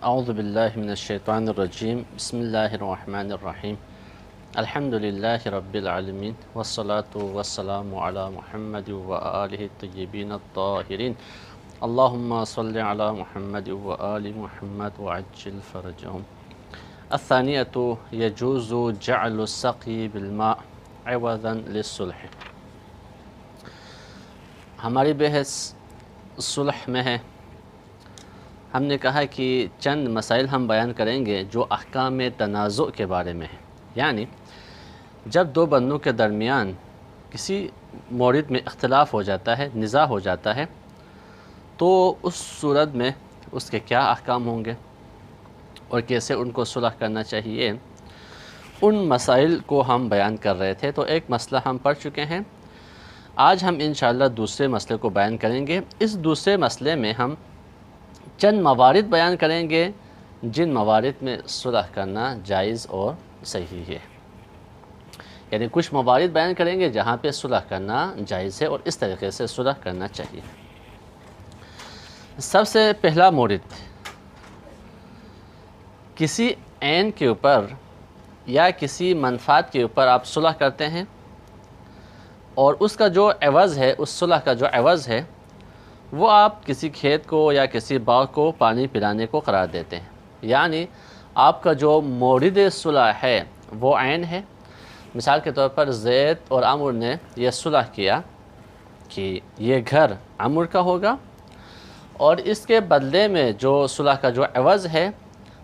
اعوذ باللہ من الشیطان الرجیم بسم اللہ الرحمن الرحیم الحمد للہ رب العالمین والصلاة والسلام علی محمد وآلہ الطیبین الطاہرین اللہم صل علی محمد وآل محمد وعجل فرجہم۔ الثانیۃ یجوز جعل السقی بالماء عوضا للصلح۔ ہماری بحث صلح میں ہے۔ ہم نے کہا کہ چند مسائل ہم بیان کریں گے جو احکام تنازع کے بارے میں ہیں، یعنی جب دو بندوں کے درمیان کسی مورد میں اختلاف ہو جاتا ہے، نزاع ہو جاتا ہے، تو اس صورت میں اس کے کیا احکام ہوں گے اور کیسے ان کو صلح کرنا چاہیے، ان مسائل کو ہم بیان کر رہے تھے۔ تو ایک مسئلہ ہم پڑھ چکے ہیں، آج ہم انشاءاللہ دوسرے مسئلے کو بیان کریں گے۔ اس دوسرے مسئلے میں ہم چند موارد بیان کریں گے جن موارد میں صلح کرنا جائز اور صحیح ہے، یعنی کچھ موارد بیان کریں گے جہاں پہ صلح کرنا جائز ہے اور اس طریقے سے صلح کرنا چاہیے۔ سب سے پہلا مورد، کسی عین کے اوپر یا کسی منفعت کے اوپر آپ صلح کرتے ہیں اور اس کا جو عوض ہے، اس صلح کا جو عوض ہے وہ آپ کسی کھیت کو یا کسی باغ کو پانی پلانے کو قرار دیتے ہیں، یعنی آپ کا جو مورد صلح ہے وہ عین ہے۔ مثال کے طور پر زید اور عمرو نے یہ صلح کیا کہ یہ گھر عمرو کا ہوگا اور اس کے بدلے میں جو صلح کا جو عوض ہے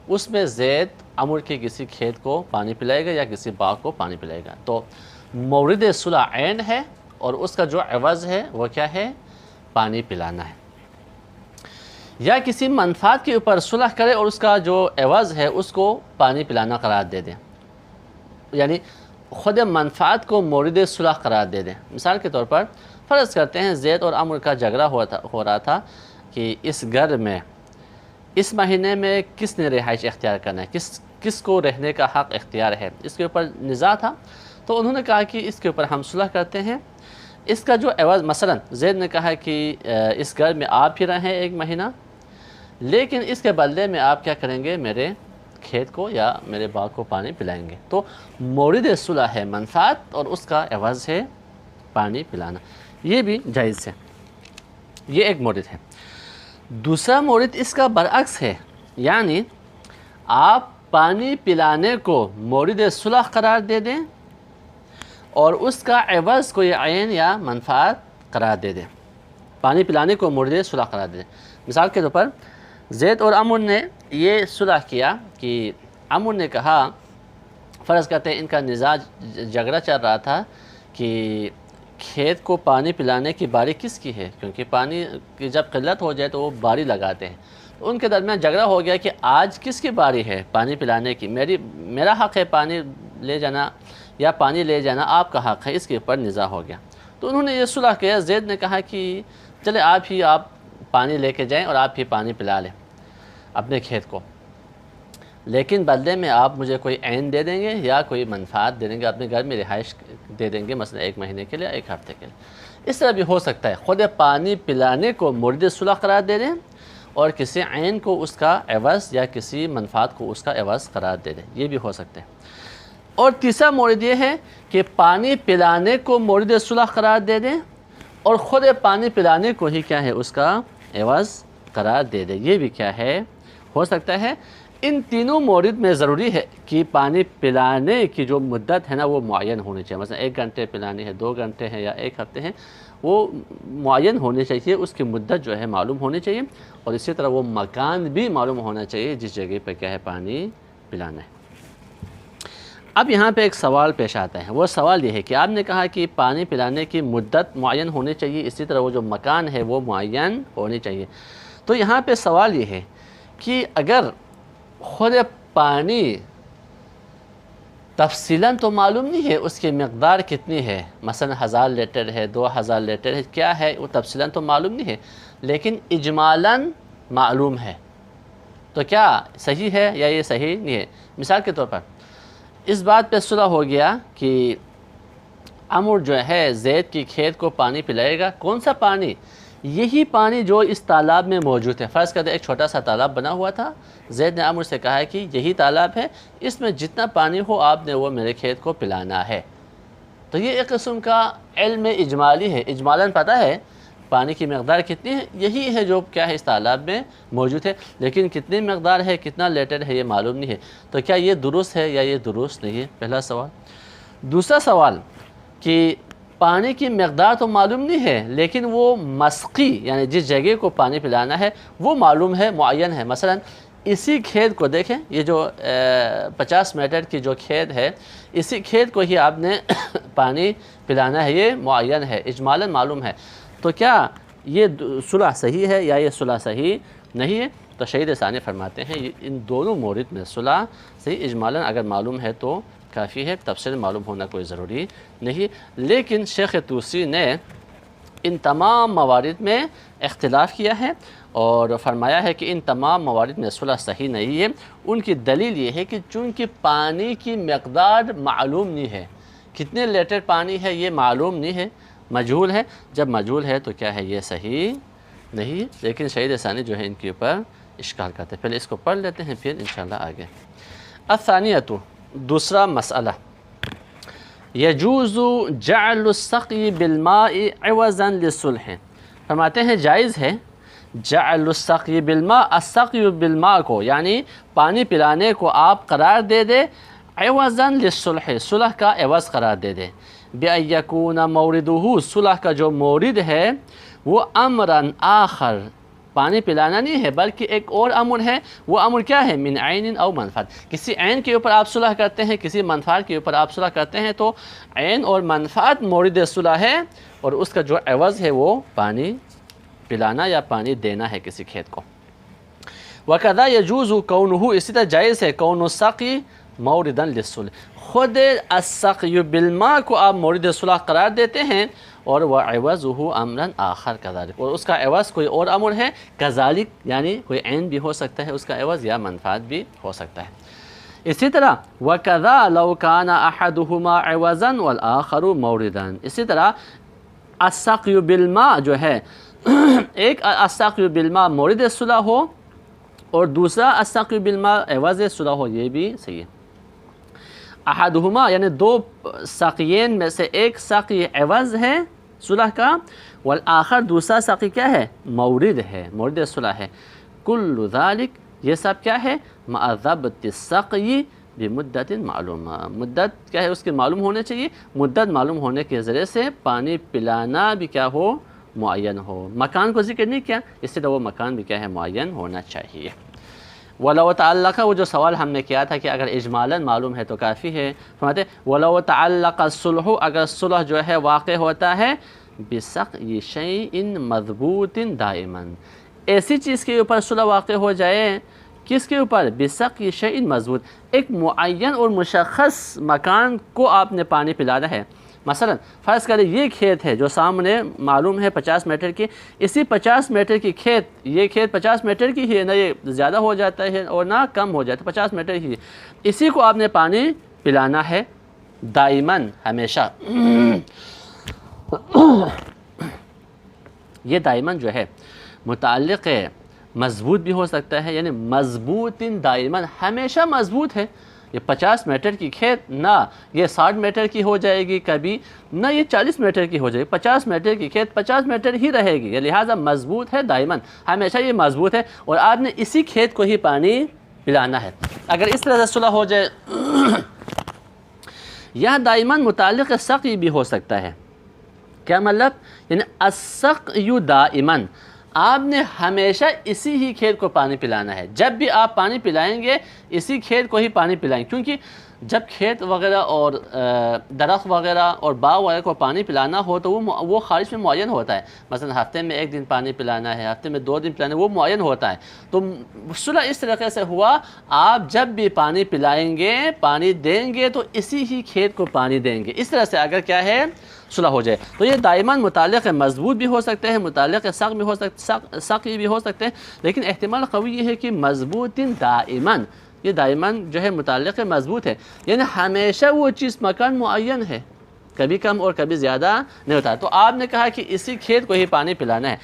اس میں زید عمرو کے کسی کھیت کو پانی پلائے گا یا کسی باغ کو پانی پلائے گا۔ تو مورد صلح عین ہے اور اس کا جو عوض ہے وہ کیا ہے؟ پانی پلانا ہے۔ یا کسی منفعت کے اوپر صلح کرے اور اس کا جو عوض ہے اس کو پانی پلانا قرار دے دیں، یعنی خود منفعت کو مورد صلح قرار دے دیں۔ مثال کے طور پر فرض کرتے ہیں زید اور عمرو کا جھگڑا ہو رہا تھا کہ اس گھر میں اس مہینے میں کس نے رہائش اختیار کرنا ہے، کس کو رہنے کا حق اختیار ہے، اس کے اوپر نزاع تھا۔ تو انہوں نے کہا کہ اس کے اوپر ہم صلح کرتے ہیں، اس کا جو عوض، مثلا زید نے کہا کہ اس گھر میں آپ ہی رہیں ایک مہینہ، لیکن اس کے بدلے میں آپ کیا کریں گے، میرے کھیت کو یا میرے باغ کو پانی پلائیں گے۔ تو مورد صلح ہے منفعت اور اس کا عوض ہے پانی پلانا، یہ بھی جائز ہے، یہ ایک مورد ہے۔ دوسرا مورد اس کا برعکس ہے، یعنی آپ پانی پلانے کو مورد صلح قرار دے دیں اور اس کا عوض کوئی عین یا منفعت قرار دے دیں، پانی پلانے کو مورد صلح قرار دے دیں۔ مثال کے طور پر زید اور عمرو نے یہ صلح کیا کہ عمرو نے کہا، فرض کرتے ہیں ان کا نزاع جھگڑا چل رہا تھا کہ کھیت کو پانی پلانے کی باری کس کی ہے، کیونکہ پانی کی جب قلت ہو جائے تو وہ باری لگاتے ہیں۔ تو ان کے درمیان جھگڑا ہو گیا کہ آج کس کی باری ہے پانی پلانے کی، میرا حق ہے پانی لے جانا یا پانی لے جانا آپ کا حق ہے، اس کے اوپر نزاع ہو گیا۔ تو انہوں نے یہ صلح کیا، زید نے کہا کہ چلے آپ پانی لے کے جائیں اور آپ ہی پانی پلا لیں اپنے کھیت کو، لیکن بدلے میں آپ مجھے کوئی عین دے دیں گے یا کوئی منفعت دے دیں گے، اپنے گھر میں رہائش دے دیں گے، مثلا ایک مہینے کے لیے، ایک ہفتے کے لیے۔ اس طرح بھی ہو سکتا ہے، خود پانی پلانے کو مورد صلح قرار دے دیں اور کسی عین کو اس کا عوض یا کسی منفعت کو اس کا عوض قرار دے دیں، یہ بھی ہو سکتے ہیں۔ اور تیسرا مورد یہ ہے کہ پانی پلانے کو مورد صلح قرار دے دیں اور خود پانی پلانے کو ہی کیا ہے اس کا عوض قرار دے دیں، یہ بھی کیا ہے ہو سکتا ہے۔ ان تینوں مورد میں ضروری ہے کہ پانی پلانے کی جو مدت ہے نا وہ معین ہونی چاہیے، مثلا 1 گھنٹے پلانی ہے، 2 گھنٹے ہیں یا 1 ہفتے ہیں، وہ معین ہونے چاہیے، اس کی مدت جو ہے معلوم ہونی چاہیے، اور اسی طرح وہ مکان بھی معلوم ہونا چاہیے جس جگہ پہ کیا ہے پانی پلانا ہے۔ اب یہاں پہ ایک سوال پیش آتا ہے، وہ سوال یہ ہے کہ آپ نے کہا کہ پانی پلانے کی مدت معین ہونی چاہیے، اسی طرح وہ جو مکان ہے وہ معین ہونی چاہیے۔ تو یہاں پہ سوال یہ ہے کہ اگر خود پانی تفصیلاً تو معلوم نہیں ہے اس کی مقدار کتنی ہے، مثلا 1000 لیٹر ہے، 2000 لیٹر ہے، کیا ہے وہ تفصیلاً تو معلوم نہیں ہے، لیکن اجمالاً معلوم ہے، تو کیا صحیح ہے یا یہ صحیح نہیں ہے؟ مثال کے طور پر اس بات پہ صلح ہو گیا کہ عمرو جو ہے زید کی کھیت کو پانی پلائے گا، کون سا پانی یہی پانی جو اس تالاب میں موجود ہے، فرض کرتے ایک چھوٹا سا تالاب بنا ہوا تھا، زید نے عمرو سے کہا ہے کہ یہی تالاب ہے، اس میں جتنا پانی ہو آپ نے وہ میرے کھیت کو پلانا ہے۔ تو یہ ایک قسم کا علم اجمالی ہے، اجمالاً پتہ ہے پانی کی مقدار کتنی ہے، یہی ہے جو کیا ہے اس تالاب میں موجود ہے، لیکن کتنی مقدار ہے، کتنا لیٹر ہے، یہ معلوم نہیں ہے۔ تو کیا یہ درست ہے یا یہ درست نہیں ہے؟ پہلا سوال۔ دوسرا سوال کہ پانی کی مقدار تو معلوم نہیں ہے، لیکن وہ مسقی یعنی جس جگہ کو پانی پلانا ہے وہ معلوم ہے، معین ہے۔ مثلا اسی کھیت کو دیکھیں، یہ جو 50 میٹر کی جو کھیت ہے، اسی کھیت کو ہی آپ نے پانی پلانا ہے، یہ معین ہے، اجمالاً معلوم ہے۔ تو کیا یہ صلح صحیح ہے یا یہ صلح صحیح نہیں ہے؟ تو شہید ثانی فرماتے ہیں ان دونوں مورد میں صلح صحیح اجمالاً اگر معلوم ہے تو کافی ہے، تفصیل معلوم ہونا کوئی ضروری نہیں۔ لیکن شیخ طوسی نے ان تمام موارد میں اختلاف کیا ہے اور فرمایا ہے کہ ان تمام موارد میں صلح صحیح نہیں ہے۔ ان کی دلیل یہ ہے کہ چونکہ پانی کی مقدار معلوم نہیں ہے، کتنے لیٹر پانی ہے یہ معلوم نہیں ہے، مجہول ہے۔ جب مجہول ہے تو کیا ہے یہ صحیح نہیں، لیکن شہید ثانی جو ہے ان کے اوپر اشکال کرتے ہیں۔ پہلے اس کو پڑھ لیتے ہیں پھر انشاءاللہ آگے۔ الثانیۃ، دوسرا مسئلہ، یجوز جعل السقی بالماء عوضا للصلح، فرماتے ہیں جائز ہے جعل السقی بالماء، السقی بالماء کو یعنی پانی پلانے کو آپ قرار دے دے عوضا للصلح، صلح کا عوض قرار دے دے، بأن یکون موردہ، صلح کا جو مورد ہے وہ امرا آخر، پانی پلانا نہیں ہے بلکہ ایک اور امر ہے، وہ امر کیا ہے؟ من عین او منفعت، کسی عین کے اوپر آپ صلح کرتے ہیں، کسی منفعت کے اوپر آپ صلح کرتے ہیں، تو عین اور منفعت مورد صلح ہے اور اس کا جو عوض ہے وہ پانی پلانا یا پانی دینا ہے کسی کھیت کو۔ وَكَذَا يَجُوزُ كَوْنُهُ، اسی طرح جائز ہے کون السقی موردا للصلح، خود السقی بالماء کو آپ مورد صلح قرار دیتے ہیں اور وعوضہ امرا آخر کذالک، اور اس کا عوض کوئی اور امر ہے، کذالک یعنی کوئی عین بھی ہو سکتا ہے اس کا عوض یا منفعت بھی ہو سکتا ہے۔ اسی طرح وَكَذَا لَوْ كَانَ أَحَدُهُمَا عِوَضًا وَالْآخَرُ مَوْرِدًا، اسی طرح السقی بالماء جو ہے ایک السقی بالماء مورد صلح ہو اور دوسرا السقی بالماء عوض صلح ہو، یہ بھی صحیح ہے۔ احدہما یعنی دو ساقیین میں سے ایک ساقی عوض ہے صلح کا، والآخر دوسرا ساقی کیا ہے؟ مورد ہے، مورد صلح ہے۔ کل ذالک، یہ سب کیا ہے؟ مع ضبط السقی بمدت معلومہ، مدت کیا ہے اس کے معلوم ہونے چاہیے، مدت معلوم ہونے کے ذریعے سے پانی پلانا بھی کیا ہو؟ معین ہو۔ مکان کو ذکر نہیں کیا، اس سے وہ مکان بھی کیا ہے؟ معین ہونا چاہیے۔ وَلَوْ تَعَلَّقَ، وہ جو سوال ہم نے کیا تھا کہ اگر اجمالاً معلوم ہے تو کافی ہے، فرماتے وَلَوْ تَعَلَّقَ الصُّلْحُ، اگر صلح جو ہے واقع ہوتا ہے بِسَقْیِ شَیْءٍ مَضْبُوطٍ دَائِمًا، ایسی چیز کے اوپر صلح واقع ہو جائے، کس کے اوپر؟ بِسَقْیِ شَیْءٍ مضبوط، ایک معین اور مشخص مکان کو آپ نے پانی پلانا ہے۔ مثلا فرض کریں یہ کھیت ہے جو سامنے معلوم ہے 50 میٹر کی، اسی 50 میٹر کی کھیت، یہ کھیت 50 میٹر کی ہے، نہ یہ زیادہ ہو جاتا ہے اور نہ کم ہو جاتا ہے، 50 میٹر ہی ہے، اسی کو آپ نے پانی پلانا ہے دائماً، ہمیشہ۔ یہ دائماً جو ہے متعلق مضبوط بھی ہو سکتا ہے، یعنی مضبوط دائماً، ہمیشہ مضبوط ہے۔ یہ 50 میٹر کی کھیت نہ یہ 60 میٹر کی ہو جائے گی کبھی، نہ یہ 40 میٹر کی ہو جائے گی، 50 میٹر کی کھیت 50 میٹر ہی رہے گی، یہ لہٰذا مضبوط ہے دائماً، ہمیشہ یہ مضبوط ہے اور آپ نے اسی کھیت کو ہی پانی پلانا ہے۔ اگر اس طرح سے صلح ہو جائے یا دائماً متعلق سقی بھی ہو سکتا ہے، کیا مطلب؟ یعنی السقی دائماً، آپ نے ہمیشہ اسی ہی کھیت کو پانی پلانا ہے، جب بھی آپ پانی پلائیں گے اسی کھیت کو ہی پانی پلائیں، کیونکہ جب کھیت وغیرہ اور درخت وغیرہ اور باغ وغیرہ کو پانی پلانا ہو تو وہ خارج میں معین ہوتا ہے، مثلا ہفتے میں 1 دن پانی پلانا ہے، ہفتے میں 2 دن پلانا ہے، وہ معین ہوتا ہے۔ تو صلح اس طریقے سے ہوا، آپ جب بھی پانی پلائیں گے، پانی دیں گے تو اسی ہی کھیت کو پانی دیں گے، اس طرح سے اگر کیا ہے صلح ہو جائے تو یہ دائماً متعلق مضبوط بھی ہو سکتے ہیں، متعلق سقی بھی ہو سکتے ہیں، لیکن احتمال قوی یہ ہے کہ مضبوط دائماً، یہ دائماً جو ہے متعلق مضبوط ہے، یعنی ہمیشہ وہ چیز مکان معین ہے، کبھی کم اور کبھی زیادہ نہیں ہوتا. تو آپ نے کہا کہ اسی کھیت کو ہی پانی پلانا ہے.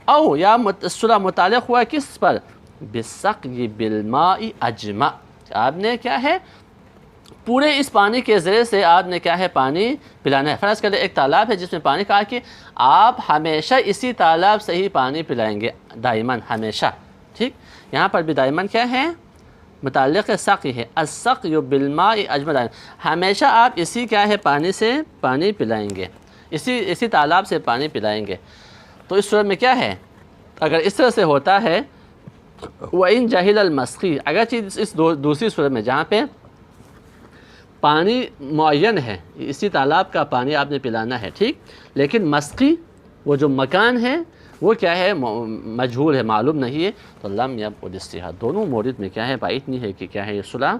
او یا صلح متعلق ہوا کس پر؟ بالسقی بالماء اجمع. آپ نے کیا ہے پورے اس پانی کے ذریعے سے آپ نے کیا ہے پانی پلانا ہے. فرض کریں ایک تالاب ہے جس میں پانی، کہا کہ آپ ہمیشہ اسی تالاب سے ہی پانی پلائیں گے دائماً ہمیشہ. ٹھیک، یہاں پر بھی دائماً کیا ہے متعلق سقی ہے. السقی بالماء اجمع، ہمیشہ آپ اسی کیا ہے پانی سے پانی پلائیں گے، اسی تالاب سے پانی پلائیں گے. تو اس صورت میں کیا ہے اگر اس طرح سے ہوتا ہے وَإِن جَهِلَ الْمَسْقِي، اگرچہ اس دوسری صورت میں جہاں پہ پانی معین ہے، اسی تالاب کا پانی آپ نے پلانا ہے، ٹھیک، لیکن مسقی وہ جو مکان ہے وہ کیا ہے مجہول ہے، معلوم نہیں ہے، تو لم یبعد اجتہاد. دونوں مورد میں کیا ہے بعید نہیں ہے کہ کیا ہے یہ صلح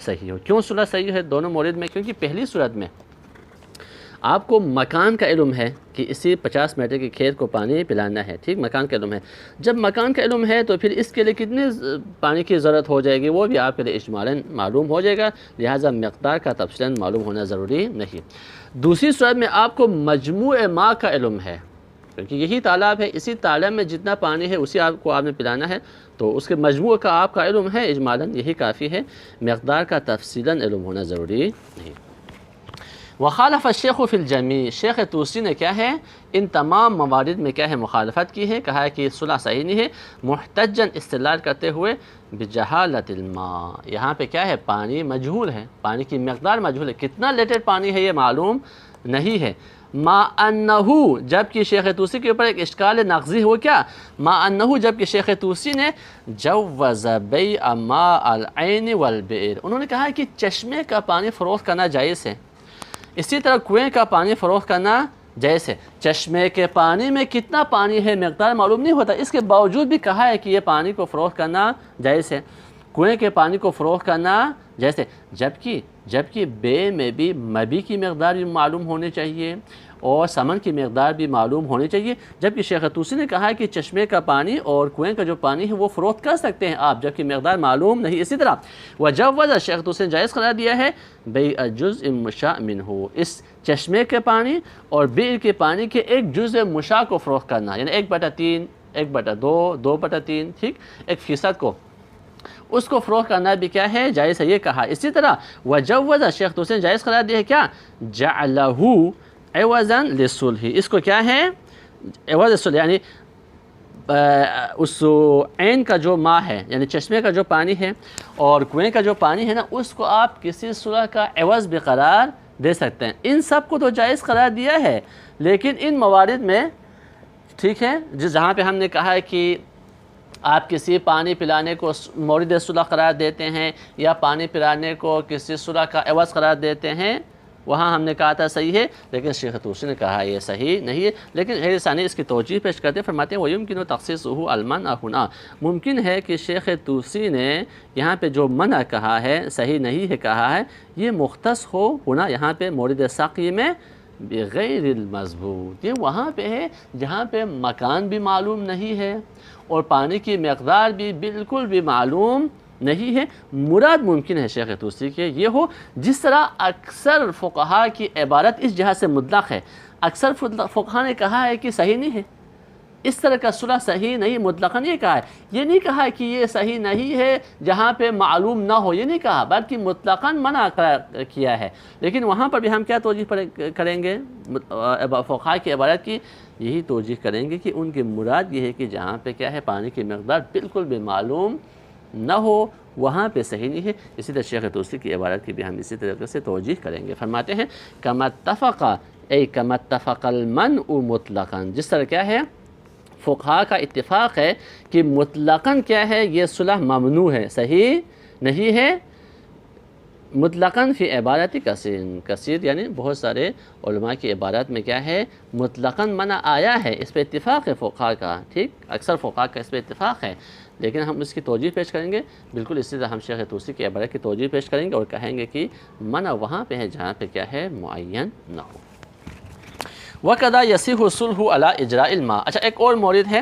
صحیح ہو. کیوں صلح صحیح ہے دونوں مورد میں؟ کیونکہ پہلی صورت میں آپ کو مکان کا علم ہے کہ اسی 50 میٹر کے کھیت کو پانی پلانا ہے، ٹھیک، مکان کا علم ہے. جب مکان کا علم ہے تو پھر اس کے لیے کتنے پانی کی ضرورت ہو جائے گی وہ بھی آپ کے لیے اجمالاً معلوم ہو جائے گا، لہٰذا مقدار کا تفصیلاً معلوم ہونا ضروری نہیں. دوسری صورت میں آپ کو مجموع ماء کا علم ہے، کیونکہ یہی تالاب ہے، اسی تالاب میں جتنا پانی ہے اسی آپ نے پلانا ہے، تو اس کے مجموع کا آپ کا علم ہے اجمالاً، یہی کافی ہے، مقدار کا تفصیلاً علم ہونا ضروری نہیں. وخالف الشیخ فی الجمیع، شیخ طوسی نے کیا ہے ان تمام موارد میں کیا ہے مخالفت کی ہے، کہا ہے کہ صلح صحیح نہیں ہے، محتجاً استدلال کرتے ہوئے بجہالت الماء، یہاں پہ کیا ہے پانی مجہول ہے، پانی کی مقدار مجہول ہے، کتنا لیٹر پانی ہے یہ معلوم نہیں ہے. ما انہو، جبکہ شیخ طوسی کے اوپر ایک اشکال نقضی ہو کیا، ما انہو جبکہ شیخ طوسی نے جوز بیع ماء العین والبئر، انہوں نے کہا ہے کہ چشمے کا پانی فروخت کرنا جائز ہے، اسی طرح کنویں کا پانی فروخت کرنا جائز ہے. چشمے کے پانی میں کتنا پانی ہے مقدار معلوم نہیں ہوتا، اس کے باوجود بھی کہا ہے کہ یہ پانی کو فروخت کرنا جائز ہے، کنویں کے پانی کو فروخت کرنا جائز ہے. جبکہ بے میں بھی مبی کی مقدار بھی معلوم ہونی چاہیے اور سمن کی مقدار بھی معلوم ہونی چاہیے. جبکہ شیخ طوسی نے کہا ہے کہ چشمے کا پانی اور کنویں کا جو پانی ہے وہ فروخت کر سکتے ہیں آپ، جبکہ مقدار معلوم نہیں. اسی طرح وجوز، شیخ طوسی نے جائز قرار دیا ہے بیع جزء مشاء منہ، اس چشمے کے پانی اور بئر کے پانی کے ایک جزء مشاء کو فروخت کرنا، یعنی 1/3 1/2 2/3، ٹھیک، 1% کو اس کو فروخت کرنا بھی کیا ہے جائز ہے، یہ کہا. اسی طرح وجوز، شیخ طوسی نے جائز قرار دیا ہے کیا جعلہ عوضاً للصلح، اس کو کیا ہے عوض الصلح، یعنی اس عین کا جو ماء ہے یعنی چشمے کا جو پانی ہے اور کنویں کا جو پانی ہے نا، اس کو آپ کسی صلح کا عوض بھی قرار دے سکتے ہیں. ان سب کو تو جائز قرار دیا ہے، لیکن ان موارد میں ٹھیک ہے جہاں پہ ہم نے کہا ہے کہ آپ کسی پانی پلانے کو مورد صلح قرار دیتے ہیں یا پانی پلانے کو کسی صلح کا عوض قرار دیتے ہیں، وہاں ہم نے کہا تھا صحیح ہے، لیکن شیخ طوسی نے کہا یہ صحیح نہیں ہے. لیکن غیر ثانی اس کی توجیہ پیش کرتے فرماتے ہیں وَيُمْكِنُ تَخْصِيصُهُ الْمَنْعَ هُنَا، ممکن ہے کہ شیخ طوسی نے یہاں پہ جو منع کہا ہے صحیح نہیں ہے کہا ہے یہ مختص ہو ہونا یہاں پہ مورد سقی میں بغیر المضبوط، یہ وہاں پہ ہے جہاں پہ مکان بھی معلوم نہیں ہے اور پانی کی مقدار بھی بالکل بھی معلوم نہیں ہے. مراد ممکن ہے شیخ طوسی کے یہ ہو جس طرح اکثر فقہاء کی عبارت اس جہاز سے مطلق ہے، اکثر فقہاء نے کہا ہے کہ صحیح نہیں ہے، اس طرح کا صلح صحیح نہیں، مطلقاً یہ کہا ہے، یہ نہیں کہا کہ یہ صحیح نہیں ہے جہاں پہ معلوم نہ ہو، یہ نہیں کہا، بلکہ مطلقاً منع کیا ہے. لیکن وہاں پر بھی ہم کیا توجیہ کریں گے فقہاء کی عبارت کی، یہی توجیہ کریں گے کہ ان کی مراد یہ ہے کہ جہاں پہ کیا ہے پانی کی مقدار بالکل بھی معلوم نہ ہو وہاں پہ صحیح نہیں ہے. اسی طرح شیخ طوسی کی عبارت کی بھی ہم اسی طریقے سے توجیہ کریں گے. فرماتے ہیں کما اتفق، ای کما اتفق المنع مطلقاً، جس طرح کیا ہے فقہاء کا اتفاق ہے کہ مطلقاً کیا ہے یہ صلح ممنوع ہے، صحیح نہیں ہے. مطلقاً فی عبارت کثیر یعنی بہت سارے علماء کی عبارت میں کیا ہے مطلقاً منع آیا ہے، اس پہ اتفاق ہے فقہاء کا، ٹھیک، اکثر فقہاء کا اس پہ اتفاق ہے. لیکن ہم اس کی توجیہ پیش کریں گے، بالکل اسی طرح ہم شیخ طوسی کی عبارت کی توجیہ پیش کریں گے اور کہیں گے کہ منع وہاں پہ ہے جہاں پہ کیا ہے معین نہ ہو. وَقَدَا يَصِحُ الصُّلْحُ عَلَىٰ إِجْرَاءِ الْمَاءِ، اچھا ایک اور مورد ہے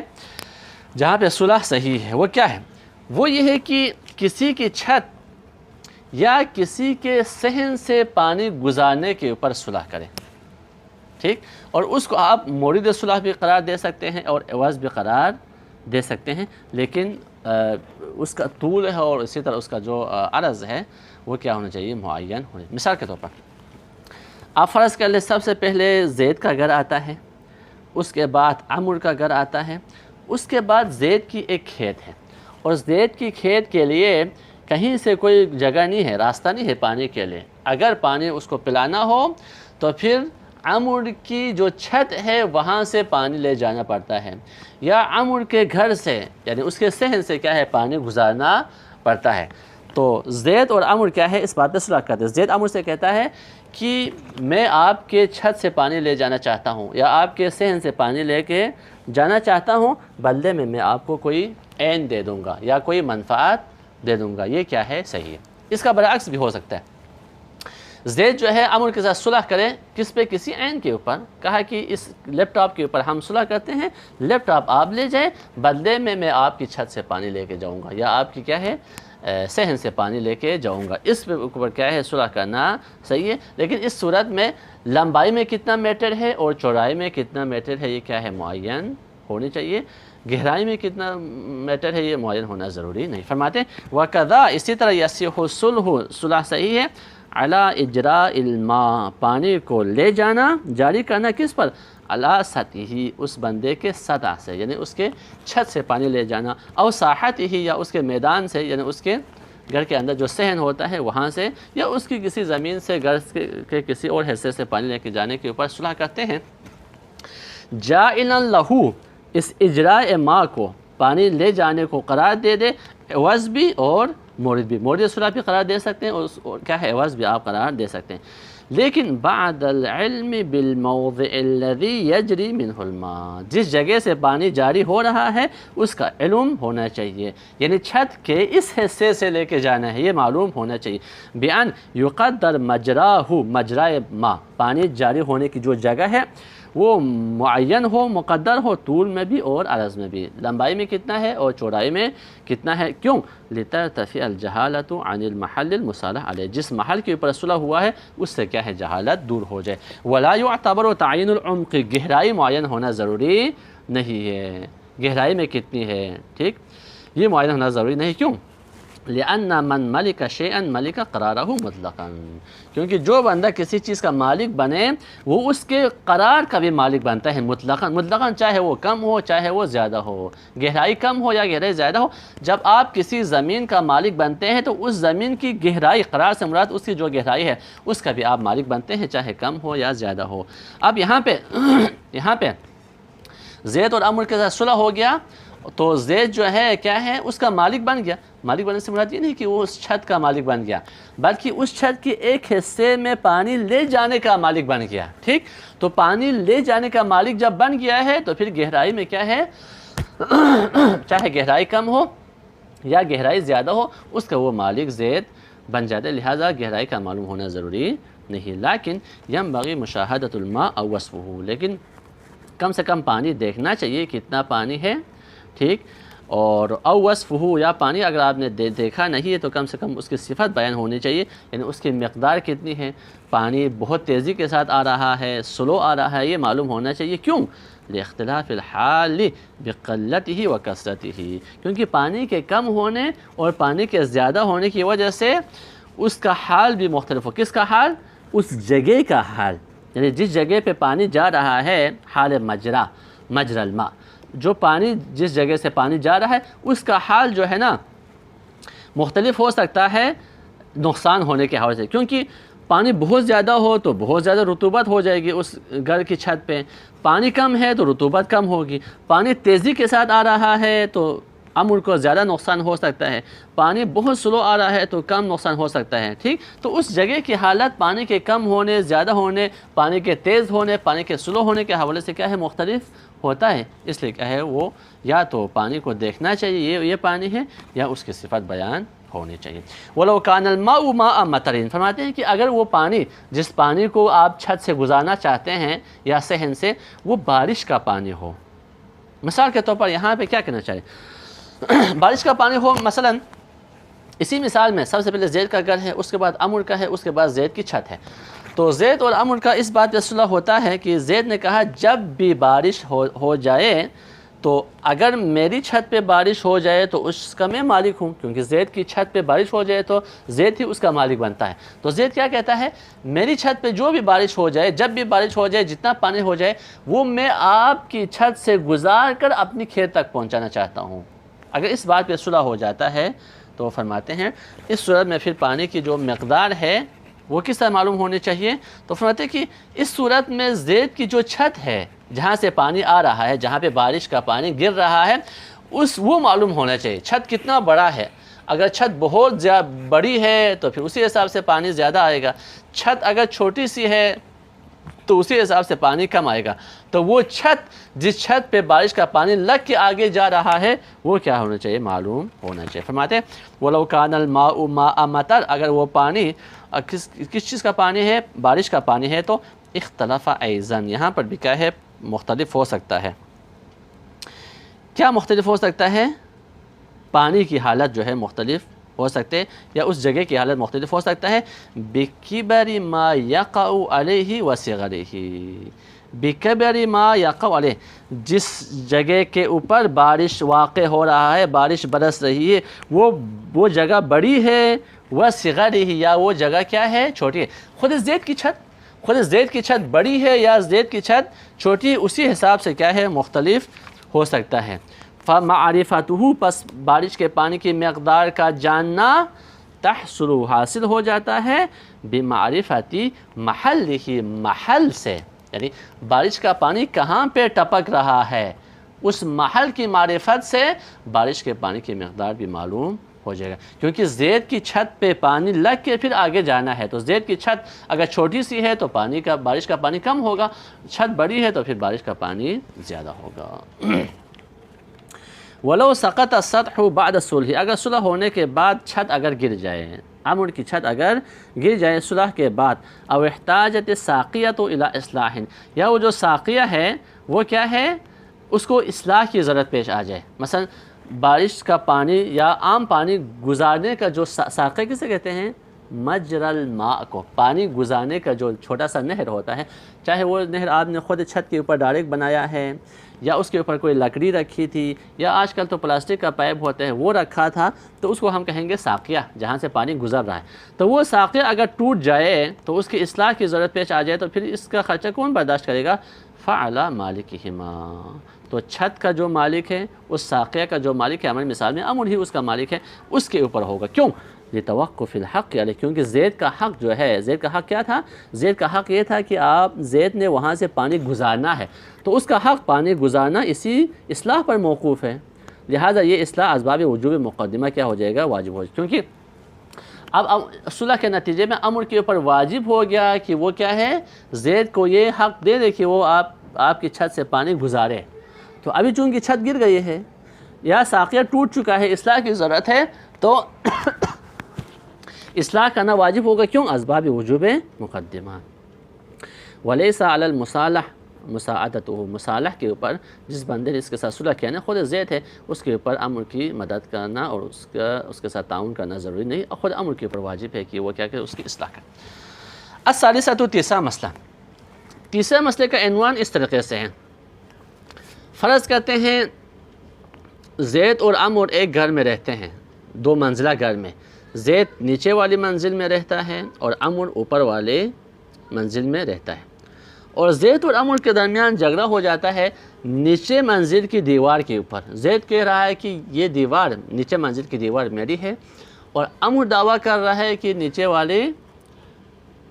جہاں پہ صلح صحیح ہے، وہ کیا ہے؟ وہ یہ ہے کہ کسی کی چھت یا کسی کے صحن سے پانی گزارنے کے اوپر صلح کریں، ٹھیک، اور اس کو آپ مورد صلح بھی قرار دے سکتے ہیں اور عوض بھی قرار دے سکتے ہیں، لیکن اس کا طول ہے اور اسی طرح اس کا جو عرض ہے وہ کیا ہونا چاہیے، معین ہونے۔ مثال کے طور پر آپ فرض کر لیں سب سے پہلے زید کا گھر آتا ہے، اس کے بعد عمرو کا گھر آتا ہے، اس کے بعد زید کی ایک کھیت ہے، اور زید کی کھیت کے لیے کہیں سے کوئی جگہ نہیں ہے، راستہ نہیں ہے پانی کے لیے۔ اگر پانی اس کو پلانا ہو تو پھر عمرو کی جو چھت ہے وہاں سے پانی لے جانا پڑتا ہے، یا عمرو کے گھر سے یعنی اس کے صحن سے کیا ہے پانی گزارنا پڑتا ہے۔ تو زید اور عمرو کیا ہے اس بات پہ صلح کرتے ہیں۔ زید عمرو سے کہتا ہے کہ میں آپ کے چھت سے پانی لے جانا چاہتا ہوں یا آپ کے صحن سے پانی لے کے جانا چاہتا ہوں، بدلے میں آپ کو کوئی عین دے دوں گا یا کوئی منفعت دے دوں گا۔ یہ کیا ہے، صحیح ہے۔ اس کا برعکس بھی ہو سکتا ہے، زید جو ہے عمرو کے ساتھ صلح کرے کس پہ، کسی عین کے اوپر، کہا کہ اس لیپ ٹاپ کے اوپر ہم صلح کرتے ہیں، لیپ ٹاپ آپ لے جائیں، بدلے میں آپ کی چھت سے پانی لے کے جاؤں گا یا آپ کی کیا ہے صحن سے پانی لے کے جاؤں گا۔ اس پہ اوپر کیا ہے صلح کرنا صحیح ہے، لیکن اس صورت میں لمبائی میں کتنا میٹر ہے اور چوڑائی میں کتنا میٹر ہے یہ کیا ہے معین ہونی چاہیے، گہرائی میں کتنا میٹر ہے یہ معین ہونا ضروری نہیں۔ فرماتے ہیں وَكَذَا اسی طرح یصح الصلح، صلح صحیح ہے، علی اجراء الماء، پانی کو لے جانا، جاری کرنا کس پر، علی سطحہ، اس بندے کے سطح سے یعنی اس کے چھت سے پانی لے جانا، او ساحتہ، یا اس کے میدان سے یعنی اس کے گھر کے اندر جو صحن ہوتا ہے وہاں سے، یا اس کی کسی زمین سے گھر کے کسی اور حصے سے پانی لے کے جانے کے اوپر صلح کرتے ہیں۔ جاعلا لہو، اس اجراء ماء کو پانی لے جانے کو قرار دے دے، عوض بھی اور مورد بھی، مورد صلح بھی قرار دے سکتے ہیں اور کیا ہے عوض بھی آپ قرار دے سکتے ہیں، لیکن بعد العلم بالموضع الذي يجري منه الماء، جس جگہ سے پانی جاری ہو رہا ہے اس کا علم ہونا چاہیے، یعنی چھت کے اس حصے سے لے کے جانا ہے یہ معلوم ہونا چاہیے، بأن يقدر مجراہ، مجرائے ماء، پانی جاری ہونے کی جو جگہ ہے وہ معین ہو، مقدر ہو، طول میں بھی اور عرض میں بھی، لمبائی میں کتنا ہے اور چوڑائی میں کتنا ہے، کیوں، لترتفع الجہالۃ عن المحل المصالح علیہ، جس محل کے اوپر صلح ہوا ہے اس سے کیا ہے جہالت دور ہو جائے، ولا يعتبر تعین العمق، گہرائی معین ہونا ضروری نہیں ہے، گہرائی میں کتنی ہے، ٹھیک، یہ معین ہونا ضروری نہیں، کیوں، لأن من ملک شیئا ملک قرارہ مطلقا، کیونکہ جو بندہ کسی چیز کا مالک بنے وہ اس کے قرار کا بھی مالک بنتا ہے مطلقاً، مطلقاً چاہے وہ کم ہو چاہے وہ زیادہ ہو، گہرائی کم ہو یا گہرائی زیادہ ہو، جب آپ کسی زمین کا مالک بنتے ہیں تو اس زمین کی گہرائی، قرار سے مراد اس کی جو گہرائی ہے اس کا بھی آپ مالک بنتے ہیں چاہے کم ہو یا زیادہ ہو۔ اب یہاں پہ زید اور عمرو کے ساتھ صلح ہو گیا تو زید جو ہے کیا ہے اس کا مالک بن گیا، مالک بننے سے مراد یہ نہیں کہ وہ اس چھت کا مالک بن گیا بلکہ اس چھت کے ایک حصے میں پانی لے جانے کا مالک بن گیا، ٹھیک، تو پانی لے جانے کا مالک جب بن گیا ہے تو پھر گہرائی میں کیا ہے چاہے گہرائی کم ہو یا گہرائی زیادہ ہو اس کا وہ مالک زید بن جاتا ہے، لہذا گہرائی کا معلوم ہونا ضروری نہیں، لیکن ینبغی مشاہدۃ الماء او وصفہ، لیکن کم سے کم پانی دیکھنا چاہیے کتنا پانی ہے، ٹھیک، اور او وصفہ، یا پانی اگر آپ نے دیکھا نہیں ہے تو کم سے کم اس کی صفت بیان ہونی چاہیے، یعنی اس کی مقدار کتنی ہے، پانی بہت تیزی کے ساتھ آ رہا ہے، سلو آ رہا ہے، یہ معلوم ہونا چاہیے، کیوں، لاختلاف الحال بقلتہ وکثرتہ، کیونکہ پانی کے کم ہونے اور پانی کے زیادہ ہونے کی وجہ سے اس کا حال بھی مختلف ہو، کس کا حال، اس جگہ کا حال، یعنی جس جگہ پہ پانی جا رہا ہے، حال مجرى الماء، جو پانی جس جگہ سے پانی جا رہا ہے اس کا حال جو ہے نا مختلف ہو سکتا ہے نقصان ہونے کے حوالے سے، کیونکہ پانی بہت زیادہ ہو تو بہت زیادہ رطوبت ہو جائے گی اس گھر کی چھت پہ، پانی کم ہے تو رطوبت کم ہوگی، پانی تیزی کے ساتھ آ رہا ہے تو عمرو کو زیادہ نقصان ہو سکتا ہے، پانی بہت سلو آ رہا ہے تو کم نقصان ہو سکتا ہے، ٹھیک، تو اس جگہ کی حالت پانی کے کم ہونے، زیادہ ہونے، پانی کے تیز ہونے، پانی کے سلو ہونے کے حوالے سے کیا ہے مختلف ہوتا ہے، اس لیے کیا ہے وہ یا تو پانی کو دیکھنا چاہیے یہ پانی ہے یا اس کی صفت بیان ہونی چاہیے۔ وَلَوْ كَانَ الْمَاءُ مَاءَ مَطَرٍ، فرماتے ہیں کہ اگر وہ پانی جس پانی کو آپ چھت سے گزارنا چاہتے ہیں یا صحن سے وہ بارش کا پانی ہو، مثال کے طور پر یہاں پہ کیا کہنا چاہیے، بارش کا پانی ہو، مثلا اسی مثال میں سب سے پہلے زید کا گھر ہے، اس کے بعد عمر کا ہے، اس کے بعد زید کی چھت ہے۔ تو زید اور عمر کا اس بات پہ صلح ہوتا ہے کہ زید نے کہا جب بھی بارش ہو جائے تو اگر میری چھت پہ بارش ہو جائے تو اس کا میں مالک ہوں، کیونکہ زید کی چھت پہ بارش ہو جائے تو زید ہی اس کا مالک بنتا ہے۔ تو زید کیا کہتا ہے، میری چھت پہ جو بھی بارش ہو جائے، جب بھی بارش ہو جائے، جتنا پانی ہو جائے، وہ میں آپ کی چھت سے گزار کر اپنی کھیت تک پہنچانا چاہتا ہوں۔ اگر اس بات پہ صلح ہو جاتا ہے تو فرماتے ہیں اس صورت میں پھر پانی کی جو مقدار ہے وہ کس طرح معلوم ہونی چاہیے؟ تو فرماتے ہیں کہ اس صورت میں زید کی جو چھت ہے، جہاں سے پانی آ رہا ہے، جہاں پہ بارش کا پانی گر رہا ہے، وہ معلوم ہونا چاہیے۔ چھت کتنا بڑا ہے، اگر چھت بہت بڑی ہے تو پھر اسی حساب سے پانی زیادہ آئے گا، چھت اگر چھوٹی سی ہے تو اسی حساب سے پانی کم آئے گا۔ تو وہ چھت جس چھت پہ بارش کا پانی لگ کے آگے جا رہا ہے وہ کیا ہونا چاہیے؟ معلوم ہونا چاہیے۔ فرماتے ہیں وَلَوْ كَانَ الْمَاءُ مَاءَ مَطَرٍ، اگر وہ پانی کس چیز کا پانی ہے؟ بارش کا پانی ہے، تو اختلف ایضاً، یہاں پر بھی کیا ہے؟ مختلف ہو سکتا ہے۔ کیا مختلف ہو سکتا ہے؟ پانی کی حالت جو ہے مختلف ہو سکتے، یا اس جگہ کی حالت مختلف ہو سکتا ہے۔ بِكِبَرِ مَا يَقَعُ عَلَيْهِ وَصِغَرِهِ، بِكِبَرِ مَا يَقَعُ عَلَيْهِ، جس جگہ کے اوپر بارش واقع ہو رہا ہے، بارش برس رہی ہے، وہ جگہ بڑی ہے، وَصِغَرِهِ، یا وہ جگہ کیا ہے؟ چھوٹی ہے۔ خود زید کی چھت بڑی ہے یا زید کی چھت چھوٹی، اسی حساب سے کیا ہے؟ مختلف ہو سکتا ہے۔ فَمَعْرِفَتُهُ، پس بارش کے پانی کی مقدار کا جاننا، تحصل حاصل ہو جاتا ہے، بِمَعْرِفَتِ مَحَلِّهِ، محل سے، یعنی بارش کا پانی کہاں پہ ٹپک رہا ہے، اس محل کی معرفت سے بارش کے پانی کی مقدار بھی معلوم ہو جائے گا۔ کیونکہ زید کی چھت پہ پانی لگ کے پھر آگے جانا ہے، تو زید کی چھت اگر چھوٹی سی ہے تو بارش کا پانی کم ہوگا، چھت بڑی ہے تو پھر بارش کا پانی زیادہ ہوگا۔ وَلَوْ سَقَطَ السَّطْحُ بَعْدَ الصُّلْحِ، اگر صلح ہونے کے بعد چھت اگر گر جائے، عمر کی چھت اگر گر جائے صلح کے بعد، او احتاجت الساقیۃ الی اصلاح، یا وہ جو ساقیہ ہے وہ کیا ہے؟ اس کو اصلاح کی ضرورت پیش آ جائے۔ مثلا بارش کا پانی یا عام پانی گزارنے کا جو ساقیہ کسے کہتے ہیں؟ مجرى الماء کو، پانی گزارنے کا جو چھوٹا سا نہر ہوتا ہے، چاہے وہ نہر آپ نے خود چھت کے اوپر ڈائریکٹ بنایا ہے، یا اس کے اوپر کوئی لکڑی رکھی تھی، یا آج کل تو پلاسٹک کا پائپ ہوتا ہے وہ رکھا تھا، تو اس کو ہم کہیں گے ساقیہ، جہاں سے پانی گزر رہا ہے۔ تو وہ ساقیہ اگر ٹوٹ جائے تو اس کی اصلاح کی ضرورت پیش آ جائے تو پھر اس کا خرچہ کون برداشت کرے گا؟ فعلی مالکہما، تو چھت کا جو مالک ہے، اس ساقیہ کا جو مالک ہے، ہماری مثال میں عمر ہی اس کا مالک ہے، اس کے اوپر ہوگا۔ کیوں؟ لِتَوَقُّفِ الْحَقِّ عَلَيْهِ، کیونکہ زید کا حق جو ہے، زید کا حق کیا تھا؟ زید کا حق یہ تھا کہ زید نے وہاں سے پانی گزارنا ہے، تو اس کا حق پانی گزارنا اسی اصلاح پر موقوف ہے، لہٰذا یہ اصلاح اسباب وجوب مقدمہ کیا ہو جائے گا؟ واجب ہو جائے گا، کیونکہ اب صلح کے نتیجے میں عمر کے اوپر واجب ہو گیا کہ وہ کیا ہے؟ زید کو یہ حق دے دے کہ وہ آپ کی چھت سے پانی گزارے۔ تو ابھی چونکہ چھت گر گئی ہے یا ساقیہ ٹوٹ چکا ہے، اصلاح کی ضرورت ہے، تو اصلاح کرنا واجب ہوگا۔ کیوں؟ اسباب وجوب مقدمہ۔ وَلَيْسَ عَلَى الْمُصَالَحِ مُسَاعَدَتُهُ، مصالح کے اوپر جس بندے نے اس کے ساتھ صلح کیا نا، خود زید ہے، اس کے اوپر عمر کی مدد کرنا اور اس کے ساتھ تعاون کرنا ضروری نہیں، اور خود عمر کے اوپر واجب ہے کہ وہ کیا کہ اس کی اصلاح کرے۔ الثالثۃ، تیسرا مسئلہ، تیسرے مسئلے کا عنوان اس طریقے سے ہے۔ فرض کرتے ہیں زید اور عمر ایک گھر میں رہتے ہیں، دو منزلہ گھر میں، زید نیچے والی منزل میں رہتا ہے اور عمر اوپر والے منزل میں رہتا ہے، اور زید اور عمر کے درمیان جھگڑا ہو جاتا ہے نیچے منزل کی دیوار کے اوپر۔ زید کہہ رہا ہے کہ یہ دیوار، نیچے منزل کی دیوار میری ہے، اور عمر دعویٰ کر رہا ہے کہ نیچے والے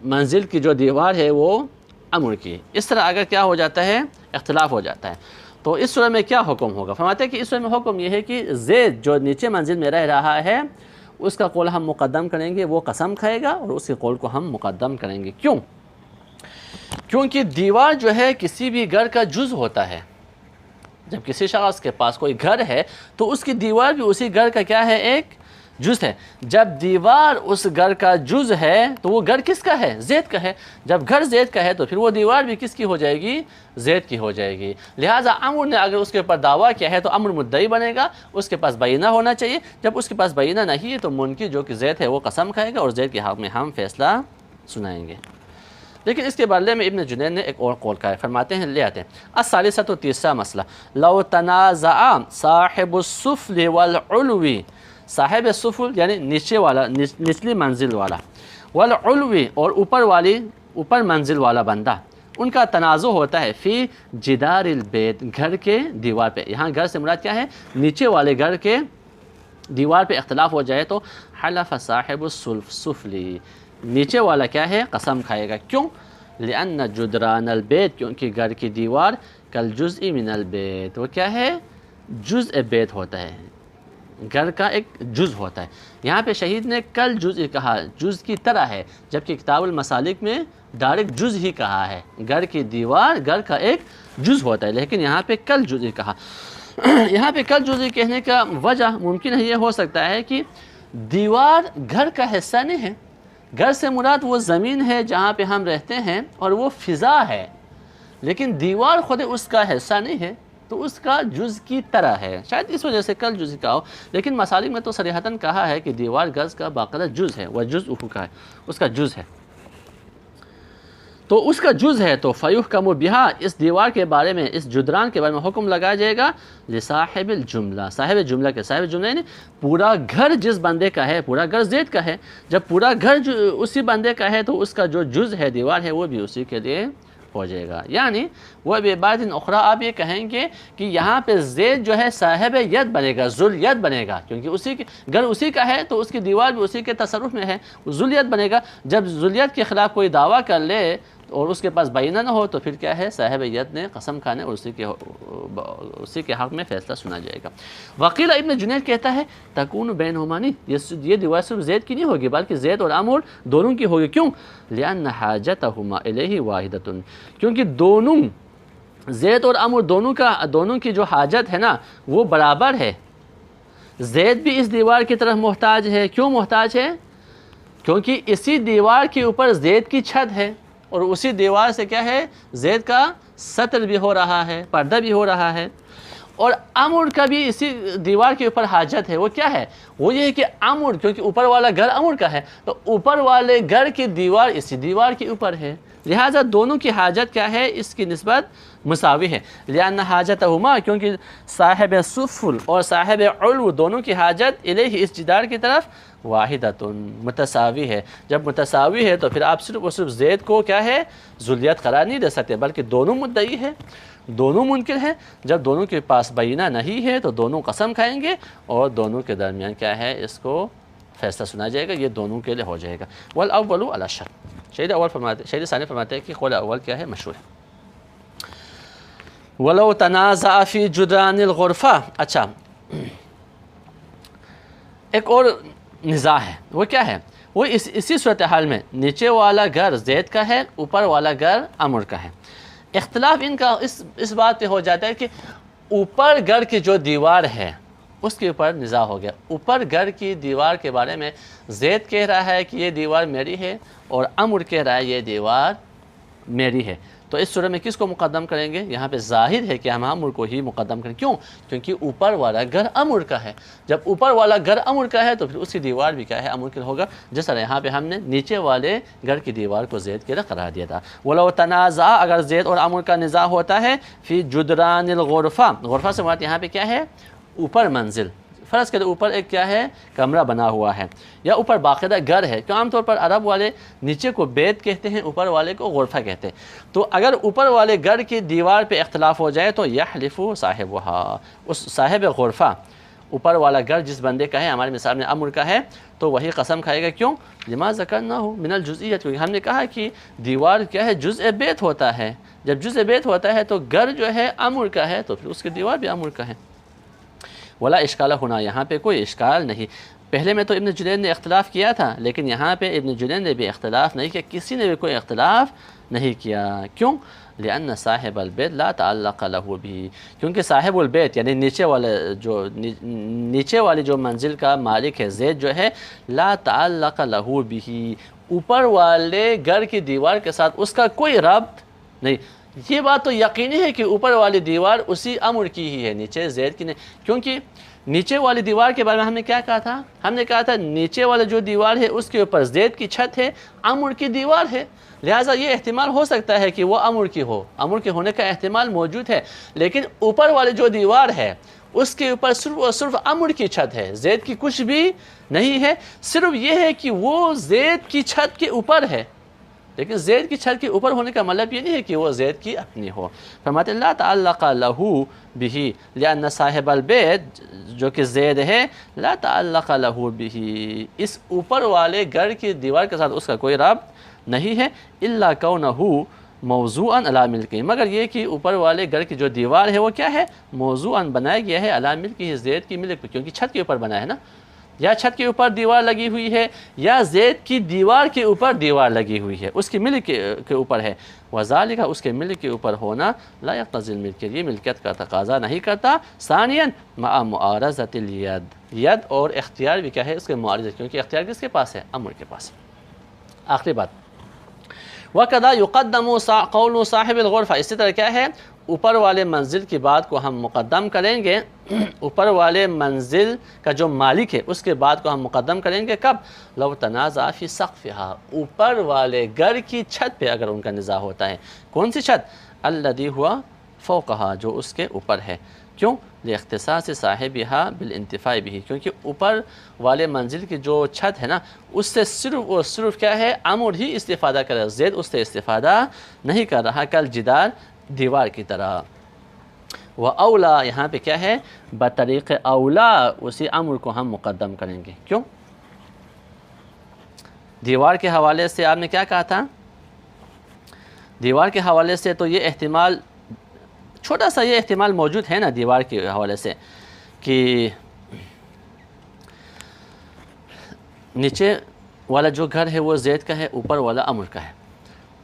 منزل کی جو دیوار ہے وہ عمر کی۔ اس طرح اگر کیا ہو جاتا ہے؟ اختلاف ہو جاتا ہے، تو اس صورت میں کیا حکم ہوگا؟ فرماتے ہیں کہ اس صورت میں حکم یہ ہے کہ زید جو نیچے منزل میں رہ رہا ہے اس کا قول ہم مقدم کریں گے، وہ قسم کھائے گا اور اس کے قول کو ہم مقدم کریں گے۔ کیوں؟ کیونکہ دیوار جو ہے کسی بھی گھر کا جز ہوتا ہے۔ جب کسی شخص کے پاس کوئی گھر ہے تو اس کی دیوار بھی اسی گھر کا کیا ہے؟ ایک جز ہے۔ جب دیوار اس گھر کا جز ہے تو وہ گھر کس کا ہے؟ زید کا ہے۔ جب گھر زید کا ہے تو پھر وہ دیوار بھی کس کی ہو جائے گی؟ زید کی ہو جائے گی۔ لہٰذا عمرو نے اگر اس کے اوپر دعویٰ کیا ہے تو عمرو مدعی بنے گا، اس کے پاس بینہ ہونا چاہیے۔ جب اس کے پاس بینہ نہیں ہے تو منکر جو کہ زید ہے وہ قسم کھائے گا اور زید کے حق میں ہم فیصلہ سنائیں گے۔ لیکن اس کے بارے میں ابن جنید نے ایک اور قول کہا ہے، فرماتے ہیں، لے آتے ہیں، الثالثۃ، تیسرا مسئلہ، لو تنازع صاحب السفل والعلو، صاحب السفل یعنی نیچے والا، نچلی منزل والا، والعلو اور اوپر منزل والا بندہ، ان کا تنازع ہوتا ہے فی جدار البیت، گھر کے دیوار پہ۔ یہاں گھر سے مراد کیا ہے؟ نیچے والے گھر کے دیوار پہ اختلاف ہو جائے تو حلف صاحب السفلی، نیچے والا کیا ہے؟ قسم کھائے گا۔ کیوں؟ لأن جدران البیت، کیونکہ گھر کی دیوار کالجزء من البیت، وہ کیا ہے؟ جزء بیت ہوتا ہے، گھر کا ایک جز ہوتا ہے۔ یہاں پہ شہید نے کل جزء کہا، جز کی طرح ہے، جبکہ کتاب المسالک میں ڈائریکٹ جز ہی کہا ہے، گھر کی دیوار گھر کا ایک جز ہوتا ہے، لیکن یہاں پہ کل جزء کہا۔ یہاں پہ کل جزء کہنے کا وجہ ممکن ہے یہ ہو سکتا ہے کہ دیوار گھر کا حصہ نہیں ہے، گھر سے مراد وہ زمین ہے جہاں پہ ہم رہتے ہیں اور وہ فضا ہے، لیکن دیوار خود اس کا حصہ نہیں ہے، تو اس کا جز کی طرح ہے، شاید اس وجہ سے کل جز کا ہو۔ لیکن مسالک میں تو صریحتاً کہا ہے کہ دیوار گھر کا باقاعدہ جز ہے، وہ جز کا ہے، اس کا جز ہے، تو اس کا جز ہے تو فیحکم بہا، اس دیوار کے بارے میں، اس جدران کے بارے میں حکم لگایا جائے گا لصاحب الجملہ، صاحب جملہ کے، صاحب جملہ یعنی پورا گھر جس بندے کا ہے، پورا گھر زید کا ہے، جب پورا گھر اسی بندے کا ہے تو اس کا جو جز ہے دیوار ہے وہ بھی اسی کے لیے ہو جائے گا۔ یعنی وہ بعبارۃ اخری آپ یہ کہیں گے کہ یہاں پہ زید جو ہے صاحب ید بنے گا، ذل ید بنے گا، کیونکہ اسی کے گھر اسی کا ہے تو اس کی دیوار بھی اسی کے تصرف میں ہے، ذل ید بنے گا۔ جب ذل ید کے خلاف کوئی دعویٰ کر لے اور اس کے پاس بینہ نہ ہو تو پھر کیا ہے؟ صاحب ید نے قسم کھانے اور اسی کے حق میں فیصلہ سنا جائے گا۔ وقیل، ابن جنید کہتا ہے تکون بینہما، یہ دیوار صرف زید کی نہیں ہوگی بلکہ زید اور عمرو دونوں کی ہوگی۔ کیوں؟ لأن حاجتہما الیہ واحدۃ، کیونکہ دونوں زید اور عمرو دونوں کی جو حاجت ہے نا وہ برابر ہے۔ زید بھی اس دیوار کی طرف محتاج ہے۔ کیوں محتاج ہے؟ کیونکہ اسی دیوار کے اوپر زید کی چھت ہے اور اسی دیوار سے کیا ہے؟ زید کا سطر بھی ہو رہا ہے، پردہ بھی ہو رہا ہے، اور عمرو کا بھی اسی دیوار کے اوپر حاجت ہے۔ وہ کیا ہے؟ وہ یہ ہے کہ عمرو، کیونکہ اوپر والا گھر عمرو کا ہے تو اوپر والے گھر کی دیوار اسی دیوار کے اوپر ہے، لہٰذا دونوں کی حاجت کیا ہے؟ اس کی نسبت مساوی ہے۔ لأن حاجتہما، کیونکہ صاحب سفل اور صاحب علو دونوں کی حاجت الیہ اس جدار کی طرف واحدۃ متساوی ہے۔ جب متساوی ہے تو پھر آپ صرف اور صرف زید کو کیا ہے؟ ذلیت قرار نہیں دے سکتے، بلکہ دونوں مدعی ہے، دونوں منکر ہیں۔ جب دونوں کے پاس بینہ نہیں ہے تو دونوں قسم کھائیں گے اور دونوں کے درمیان کیا ہے؟ اس کو فیصلہ سنا جائے گا، یہ دونوں کے لیے ہو جائے گا۔ والاول علی الشرط، شہید ثانی فرماتے ہیں کہ قول اول کیا ہے؟ مشہور ہے۔ ولو تنازع فی جدران الغرفہ، اچھا ایک اور نزاع ہے، وہ کیا ہے؟ وہ اسی صورتحال میں نیچے والا گھر زید کا ہے، اوپر والا گھر عمرو کا ہے۔ اختلاف ان کا اس بات پہ ہو جاتا ہے کہ اوپر گھر کی جو دیوار ہے اس کے اوپر نزاع ہو گیا۔ اوپر گھر کی دیوار کے بارے میں زید کہہ رہا ہے کہ یہ دیوار میری ہے اور عمرو کہہ رہا ہے یہ دیوار میری ہے، تو اس صورت میں کس کو مقدم کریں گے؟ یہاں پہ ظاہر ہے کہ ہم عمرو کو ہی مقدم کریں۔ کیوں؟ کیونکہ اوپر والا گھر عمرو کا ہے، جب اوپر والا گھر عمرو کا ہے تو پھر اس کی دیوار بھی کیا ہے؟ عمرو کی ہوگا، جس طرح یہاں پہ ہم نے نیچے والے گھر کی دیوار کو زید کے قرار دیا تھا۔ ولو تنازع، اگر زید اور عمرو کا نزاع ہوتا ہے فی جدران الغرفہ، غرفہ سے مراد یہاں پہ کیا ہے؟ اوپر منزل، فرض کریں اوپر ایک کیا ہے؟ کمرہ بنا ہوا ہے یا اوپر باقاعدہ گھر ہے، کہ عام طور پر عرب والے نیچے کو بیت کہتے ہیں، اوپر والے کو غرفہ کہتے ہیں۔ تو اگر اوپر والے گھر کی دیوار پہ اختلاف ہو جائے تو یحلف صاحبها، اس صاحب غرفہ، اوپر والا گھر جس بندے کا ہے، ہمارے مثال میں عمرو کا ہے، تو وہی قسم کھائے گا۔ کیوں؟ لما ذکرناہ من الجزئیت، کیونکہ ہم نے کہا کہ دیوار کیا ہے؟ جزء بیت ہوتا ہے، جب جزء بیت ہوتا ہے تو گھر جو ہے عمرو کا ہے تو پھر اس کی دیوار بھی عمرو کا ہے۔ ولا اشکال ہونا، یہاں پہ کوئی اشکال نہیں۔ پہلے میں تو ابن جنید نے اختلاف کیا تھا، لیکن یہاں پہ ابن جنید نے بھی اختلاف نہیں کیا، کسی نے بھی کوئی اختلاف نہیں کیا. کیوں؟ لأن صاحب البیت لا تعلق له بھی، کیونکہ صاحب البیت یعنی نیچے والی جو منزل کا مالک ہے زید جو ہے، لا تعلق له بھی، اوپر والے گھر کی دیوار کے ساتھ اس کا کوئی ربط نہیں. یہ بات تو یقینی ہے کہ اوپر والی دیوار اسی عمر کی ہی ہے، نیچے زید کی نہیں. کیونکہ نیچے والی دیوار کے بارے میں ہم نے کیا کہا تھا؟ ہم نے کہا تھا نیچے والا جو دیوار ہے اس کے اوپر زید کی چھت ہے، عمر کی دیوار ہے، لہٰذا یہ احتمال ہو سکتا ہے کہ وہ عمر کی ہو، عمر کے ہونے کا احتمال موجود ہے. لیکن اوپر والی جو دیوار ہے اس کے اوپر صرف اور صرف عمر کی چھت ہے، زید کی کچھ بھی نہیں ہے. صرف یہ ہے کہ وہ زید کی چھت کے اوپر ہے، لیکن زید کی چھت کے اوپر ہونے کا مطلب یہ نہیں ہے کہ وہ زید کی اپنی ہو. فرماتے لا تعلق له به لأن صاحب البیت جو کہ زید ہے، لا تعلق له به، اس اوپر والے گھر کی دیوار کے ساتھ اس کا کوئی ربط نہیں ہے. الا کونه موضوعا علی ملکہ، مگر یہ کہ اوپر والے گھر کی جو دیوار ہے وہ کیا ہے؟ موضوعا بنایا گیا ہے علی ملکہ، زید کی ملک پہ، کیونکہ چھت کے اوپر بنا ہے نا، یا چھت کے اوپر دیوار لگی ہوئی ہے یا زید کی دیوار کے اوپر دیوار لگی ہوئی ہے، اس کی ملک کے اوپر ہے. وذالک، اس کے ملک کے اوپر ہونا، لا یقتضی الملک، یہ ملکیت کا تقاضا نہیں کرتا. ثانیاً مع معارضۃ الید، ید اور اختیار بھی کیا ہے؟ اس کے معارض ہے، کیونکہ اختیار کس کے پاس ہے؟ عمر کے پاس. آخری بات، وَقَدَا يُقَدَّمُ قَوْلُ صاحب الغرفہ، اسی طرح کیا ہے؟ اوپر والے منزل کی بات کو ہم مقدم کریں گے، اوپر والے منزل کا جو مالک ہے اس کے بات کو ہم مقدم کریں گے. کب؟ لو تنازع فی سقفہا، اوپر والے گھر کی چھت پہ اگر ان کا نزاع ہوتا ہے. کون سی چھت؟ الذی ہوا فوقہا، جو اس کے اوپر ہے. کیوں؟ لاختصاص صاحبہا بالانتفاع بہ، کیونکہ اوپر والے منزل کی جو چھت ہے نا اس سے صرف اور صرف کیا ہے؟ عمر ہی استفادہ کر رہا ہے، زید اس سے استفادہ نہیں کر رہا، کل جدار دیوار کی طرح. وہ اولا، یہاں پہ کیا ہے؟ بطریق اولا، اسی عمر کو ہم مقدم کریں گے. کیوں؟ دیوار کے حوالے سے آپ نے کیا کہا تھا؟ دیوار کے حوالے سے تو یہ احتمال، چھوٹا سا یہ احتمال موجود ہے نا دیوار کے حوالے سے، کہ نیچے والا جو گھر ہے وہ زید کا ہے، اوپر والا عمر کا ہے.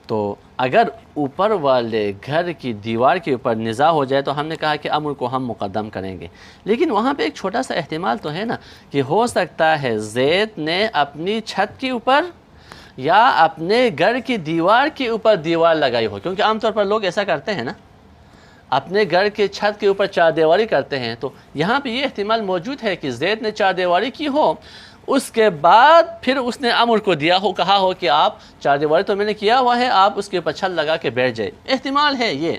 تو اگر اوپر والے گھر کی دیوار کے اوپر نزاع ہو جائے تو ہم نے کہا کہ عمر کو ہم مقدم کریں گے. لیکن وہاں پہ ایک چھوٹا سا احتمال تو ہے نا کہ ہو سکتا ہے زید نے اپنی چھت کے اوپر یا اپنے گھر کی دیوار کے اوپر دیوار لگائی ہو، کیونکہ عام طور پر لوگ ایسا کرتے ہیں نا، اپنے گھر کے چھت کے اوپر چار دیواری کرتے ہیں. تو یہاں پہ یہ احتمال موجود ہے کہ زید نے چار دیواری کی ہو، اس کے بعد پھر اس نے عمر کو دیا ہو، کہا ہو کہ آپ چار دیواری تو میں نے کیا ہوا ہے، آپ اس کے اوپر چھت لگا کے بیٹھ جائے. احتمال ہے یہ.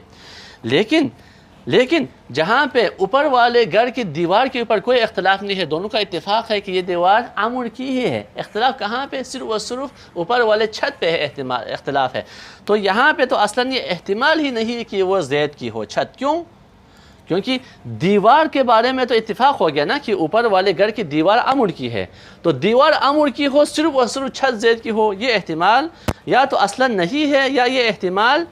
لیکن جہاں پہ اوپر والے گھر کی دیوار کے اوپر کوئی اختلاف نہیں ہے، دونوں کا اتفاق ہے کہ یہ دیوار عمر کی ہی ہے، اختلاف کہاں پہ؟ صرف اور صرف اوپر والے چھت پہ ہے اختلاف ہے. تو یہاں پہ تو اصلاً یہ احتمال ہی نہیں کہ وہ زید کی ہو چھت. کیوں؟ کیونکہ دیوار کے بارے میں تو اتفاق ہو گیا نا کہ اوپر والے گھر کی دیوار عمر کی ہے، تو دیوار عمر کی ہو صرف اور صرف چھت زید کی ہو، یہ احتمال یا تو اصلاً نہیں ہے یا یہ احتمال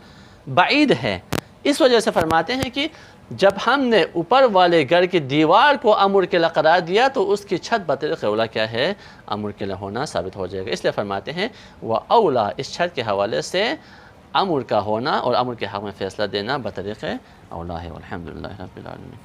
بعید ہے. اس وجہ سے فرماتے ہیں کہ جب ہم نے اوپر والے گھر کی دیوار کو عمر کے لیے قرار دیا تو اس کی چھت بطریق اولا کیا ہے؟ عمر کے لیے ہونا ثابت ہو جائے گا. اس لیے فرماتے ہیں وہ اولا، اس چھت کے حوالے سے عمر کا ہونا اور عمر کے حق میں فیصلہ دینا بطریق اولا ہے. والحمدللہ رب العالمین.